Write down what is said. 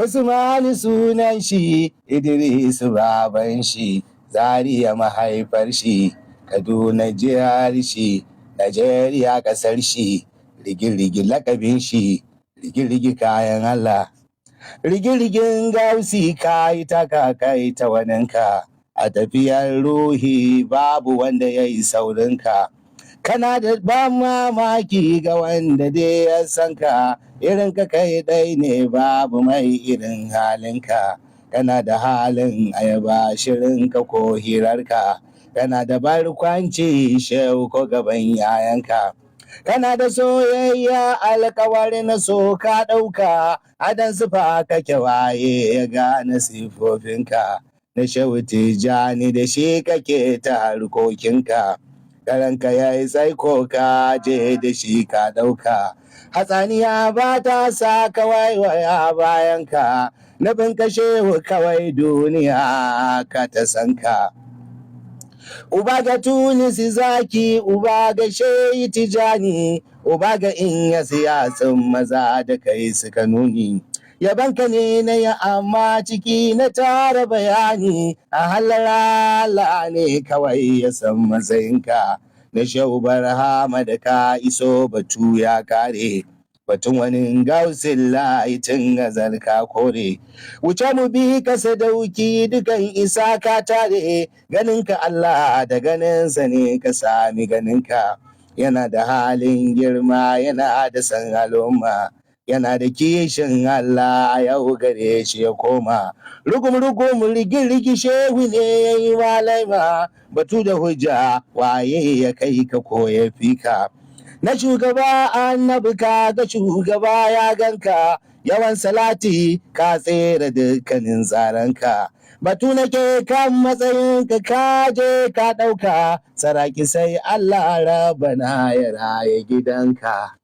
Usmanu sunan shi, Idris baban shi, Zaria mahaifar shi, Kaduna jihar shi, Najeriya ƙasar shi, rigi-rigi lakabin shi, rigi-rigi kayan Allah. Rigi-rigin gausi kayi ta kakai ta waninka, a tafiyar ruhi babu wanda ya yi saurinka. Kana da ban mamaki ga wanda dai ya san ka, irin ka kai ɗai ne babu mai irin halinka. Kana da halin ayaba shirinka ko hirarka, kana da barkwanci shehu ko gaban yayanka. Kana da soyayya alkawari na so ka ɗauka, adan sufa kake waye ya gane sifofinka. Na shehu Tijjani da shi kake ta harkokinka, karanka ya yi tsaiko ka je da shi ka ɗauka. Hatsaniya ba ta sa kawai waya bayanka, nufin ka shehu kawai duniya ka ta sanka. Uba ga Tunisi zaki, uba ga Shehu Tijani, uba ga Inya siyasan maza da kai suka nuni. Yabanka ne na ya amma ciki na tara bayani, a halara ne kawai ya san matsayinka. Na Shehu Barhama da ka iso batu ya kare, batun wani gausin laitin azal ka kore. Wuce mu bi ka sadauki dukan isa ka tare, ganinka Allah da ganinsa ne ka sami ganinka. Yana da halin girma yana da san al'umma, yana da kishin Allah yau gare shi ya koma. Rugum rigi shehu ne ya yi malaima, batu da hujja waye ya kai ka ko ya fi ka. Na shugaba annabi ka ga shugaba ya ganka, yawan salati ka tsere dukkanin tsaranka. Batu nake kan matsayinka ka je ka ɗauka, saraki sai Allah rabana ya raye gidanka.